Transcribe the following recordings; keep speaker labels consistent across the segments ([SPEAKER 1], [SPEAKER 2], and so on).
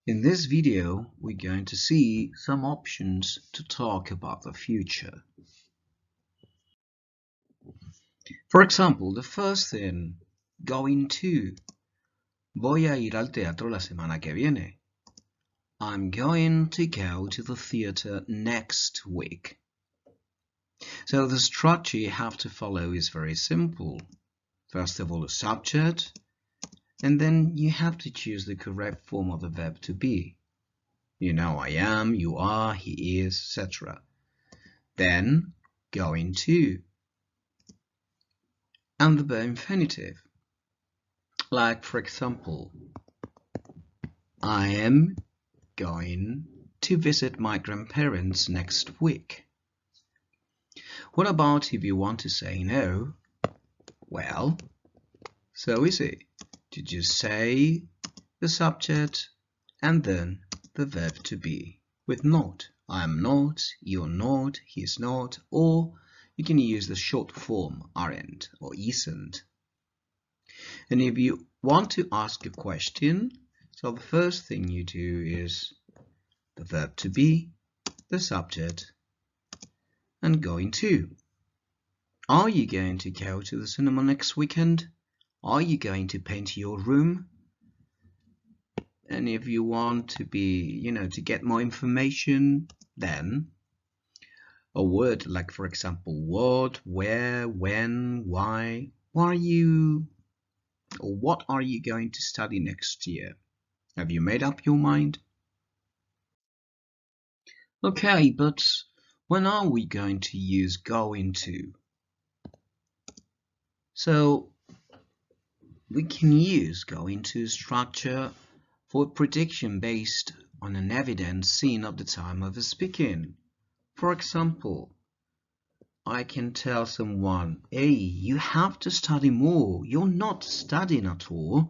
[SPEAKER 1] In this video, we're going to see some options to talk about the future. For example, the first thing, going to. Voy a ir al teatro la semana que viene. I'm going to go to the theater next week. So the structure you have to follow is very simple. First of all, a subject, and then you have to choose the correct form of the verb to be. You know, I am, you are, he is, etc. Then, going to. And the verb infinitive. Like, for example, I am going to visit my grandparents next week. What about if you want to say no? Well, so easy. You just say the subject and then the verb to be with not. I am not, you're not, he's not, or you can use the short form aren't or isn't. And if you want to ask a question, so the first thing you do is the verb to be, the subject, and going to. Are you going to go to the cinema next weekend? Are you going to paint your room? And if you want to be, to get more information, then a word like, for example, what, where, when, why, what are you going to study next year? Have you made up your mind? Okay, but when are we going to use going to? So we can use going to structure for prediction based on an evidence seen at the time of the speaking. For example, I can tell someone, hey, you have to study more. You're not studying at all.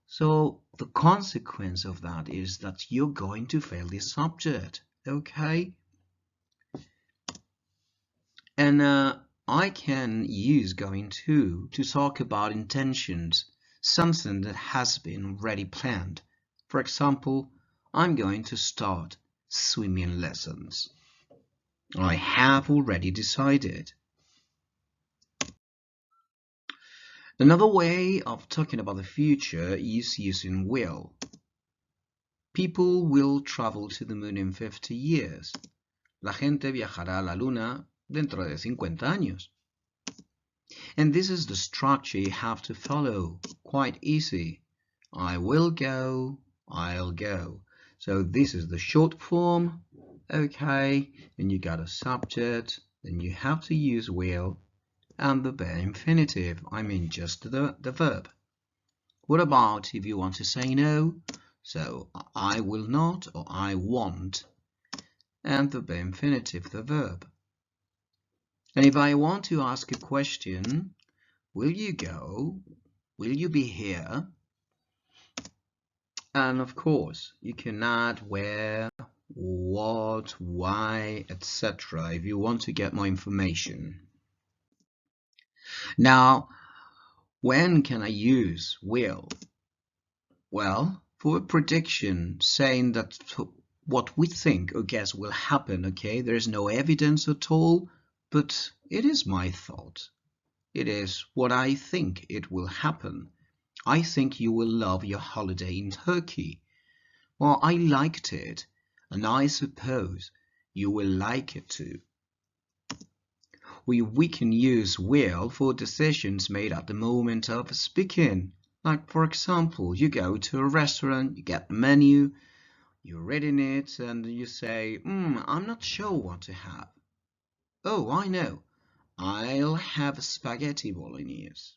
[SPEAKER 1] So the consequence of that is that you're going to fail this subject, okay? And I can use going to talk about intentions, something that has been already planned. For example, I'm going to start swimming lessons. I have already decided. Another way of talking about the future is using will. People will travel to the moon in 50 years. La gente viajará a la luna dentro de 50 años. And this is the structure you have to follow. Quite easy. I will go, I'll go. So this is the short form. Okay, and you got a subject, then you have to use will, and the bare infinitive, I mean just the verb. What about if you want to say no? So I will not or I won't, and the bare infinitive, the verb. And if I want to ask a question, will you go? Will you be here? And of course, you can add where, what, why, etc. if you want to get more information. Now, when can I use will? Well, for a prediction saying that what we think or guess will happen, okay, there is no evidence at all, but it is my thought. It is what I think it will happen. I think you will love your holiday in Turkey. Well, I liked it, and I suppose you will like it too. We can use will for decisions made at the moment of speaking. Like, for example, you go to a restaurant, you get the menu, you're reading it, and you say, I'm not sure what to have. Oh, I know. I'll have spaghetti bolognese.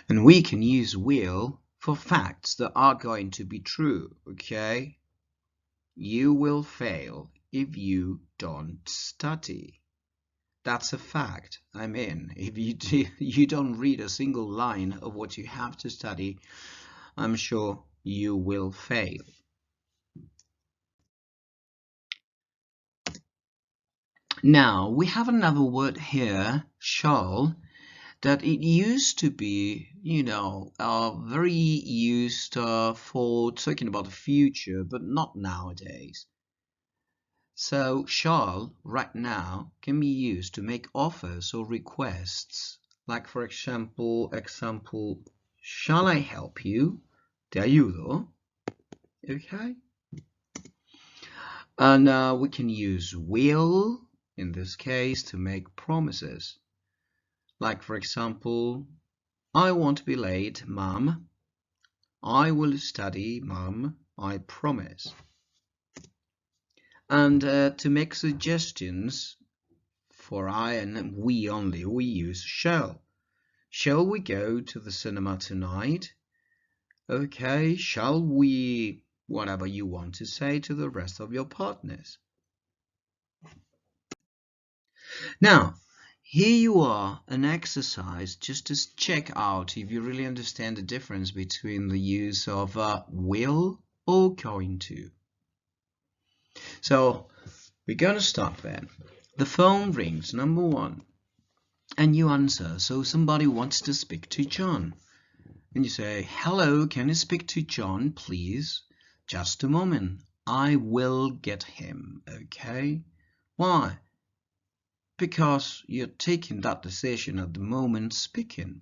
[SPEAKER 1] And we can use will for facts that are going to be true, okay? You will fail if you don't study. That's a fact. I mean, if you don't read a single line of what you have to study, I'm sure you will fail. Now, we have another word here, shall, that it used to be, very used for talking about the future, but not nowadays. So shall right now can be used to make offers or requests. Like for example, shall I help you? Te ayudo. Okay. And we can use will in this case to make promises. Like for example, I won't be late, Mom. I will study, Mom. I promise. And to make suggestions for I and we only, we use shall. Shall we go to the cinema tonight? Okay, shall we, whatever you want to say to the rest of your partners. Now, here you are, an exercise just to check out if you really understand the difference between the use of will or going to. So, we're going to start then. The phone rings, number one, and you answer. So somebody wants to speak to John. And you say, hello, can you speak to John, please? Just a moment. I will get him, okay? Why? Because you're taking that decision at the moment speaking.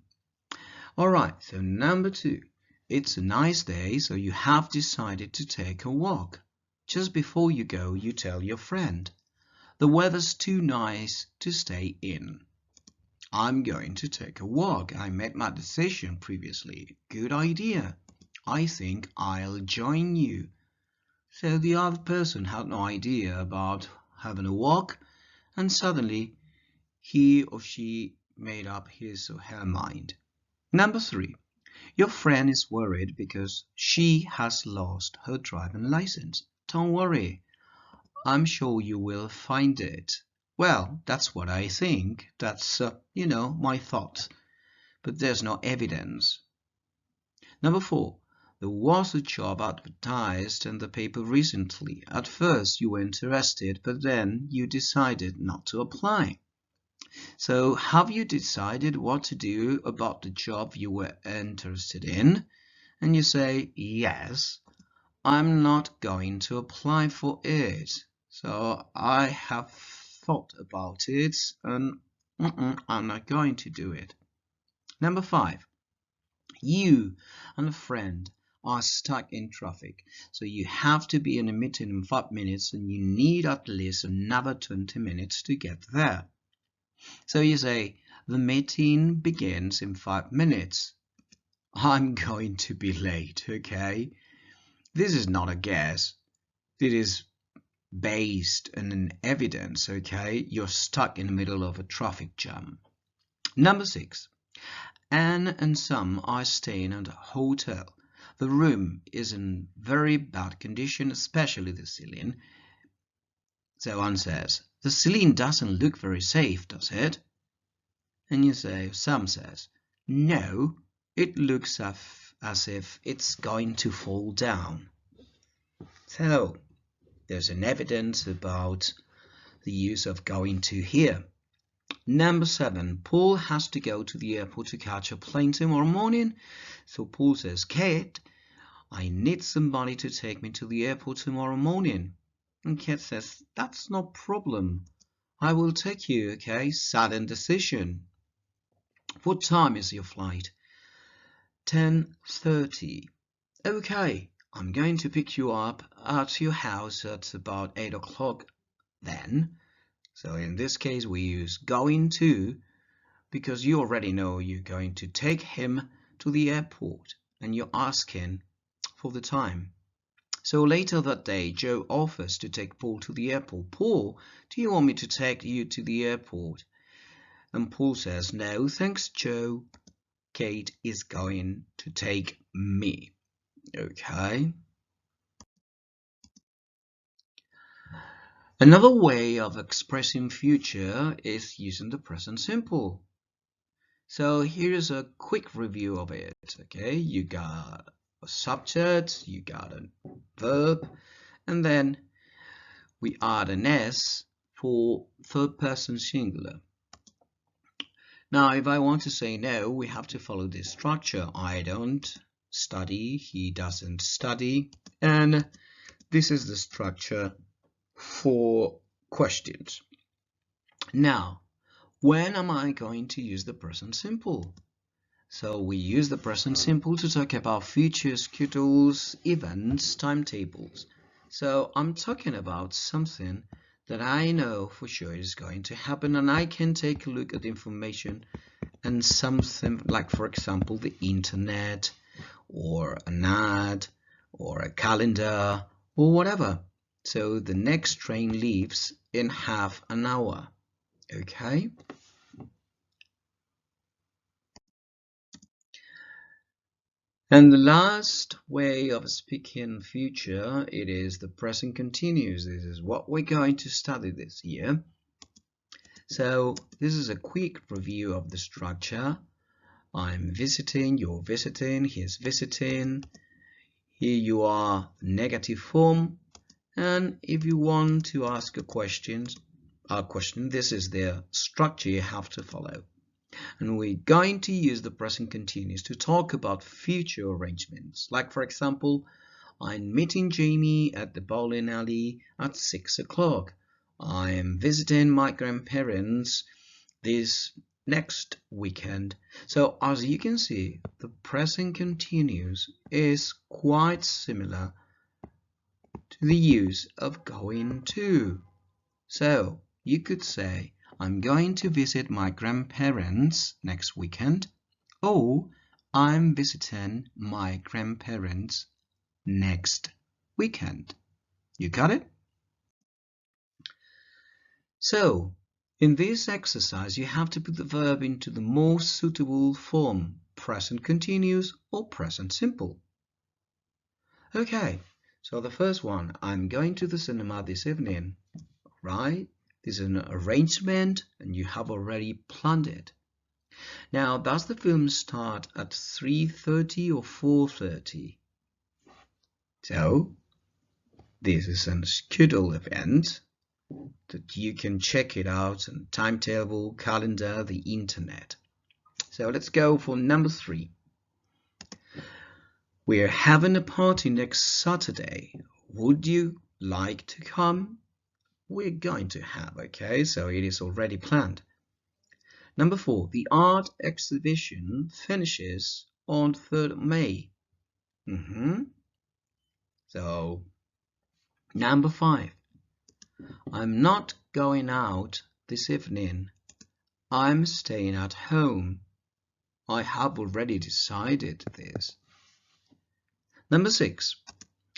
[SPEAKER 1] Alright, so number two. It's a nice day, so you have decided to take a walk. Just before you go, you tell your friend, the weather's too nice to stay in. I'm going to take a walk. I made my decision previously. Good idea. I think I'll join you. So the other person had no idea about having a walk, and suddenly he or she made up his or her mind. Number three. Your friend is worried because she has lost her driving license. Don't worry. I'm sure you will find it. Well, that's what I think. That's, my thoughts. But there's no evidence. Number four. There was a job advertised in the paper recently. At first you were interested, but then you decided not to apply. So have you decided what to do about the job you were interested in? And you say, yes, I'm not going to apply for it. So I have thought about it and I'm not going to do it. Number five, you and a friend are stuck in traffic. So you have to be in a meeting in 5 minutes and you need at least another 20 minutes to get there. So you say, the meeting begins in 5 minutes. I'm going to be late, okay? This is not a guess. It is based on an evidence, okay? You're stuck in the middle of a traffic jam. Number six. Anne and Sam are staying at a hotel. The room is in very bad condition, especially the ceiling. So Anne says, the ceiling doesn't look very safe, does it? And you say, Sam says, no, it looks as if it's going to fall down. So there's an evidence about the use of going to here. Number seven, Paul has to go to the airport to catch a plane tomorrow morning. So Paul says, Kate, I need somebody to take me to the airport tomorrow morning. And Kate says, that's no problem. I will take you, okay? Sudden decision. What time is your flight? 10:30. Okay, I'm going to pick you up at your house at about 8 o'clock then. So in this case we use going to because you already know you're going to take him to the airport and you're asking for the time. So later that day, Joe offers to take Paul to the airport. Paul, do you want me to take you to the airport? And Paul says, no, thanks, Joe. Kate is going to take me. Okay. Another way of expressing future is using the present simple. So here's a quick review of it. Okay, you got a subject, you got a verb, and then we add an S for third person singular. Now, if I want to say no, we have to follow this structure. I don't study, he doesn't study, and this is the structure for questions. Now, when am I going to use the present simple? So we use the present simple to talk about future schedules, events, timetables. So I'm talking about something that I know for sure is going to happen, and I can take a look at the information and something like, for example, the internet or an ad or a calendar or whatever. So the next train leaves in half an hour. Okay. And the last way of speaking future, it is the present continuous. This is what we're going to study this year. So this is a quick review of the structure. I'm visiting, you're visiting, he's visiting. Here you are, negative form. And if you want to ask a question, this is the structure you have to follow. And we're going to use the present continuous to talk about future arrangements. Like, for example, I'm meeting Jamie at the bowling alley at 6 o'clock. I am visiting my grandparents this next weekend. So as you can see, the present continuous is quite similar to the use of going to. So you could say, I'm going to visit my grandparents next weekend, or I'm visiting my grandparents next weekend. You got it? So in this exercise, you have to put the verb into the most suitable form, present continuous or present simple. Okay, so the first one, I'm going to the cinema this evening, right? This is an arrangement and you have already planned it. Now, does the film start at 3:30 or 4:30? So, this is a scheduled event that you can check it out on timetable, calendar, the internet. So let's go for number 3. We're having a party next Saturday. Would you like to come? We're going to have, okay, so it is already planned. Number 4, the art exhibition finishes on 3rd of May. So, number 5, I'm not going out this evening. I'm staying at home. I have already decided this. Number 6,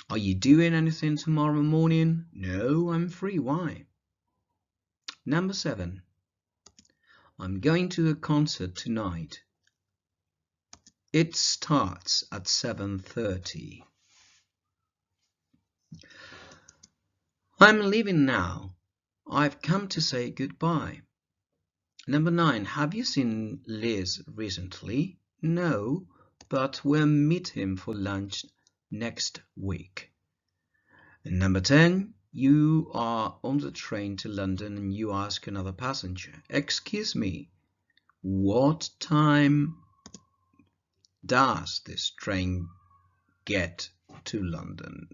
[SPEAKER 1] are you doing anything tomorrow morning? No, I'm free. Why? Number 7, I'm going to a concert tonight. It starts at 7:30. I'm leaving now. I've come to say goodbye. Number 9, have you seen Liz recently? No, but we'll meet him for lunch next week. And number 10, you are on the train to London and you ask another passenger, excuse me, what time does this train get to London?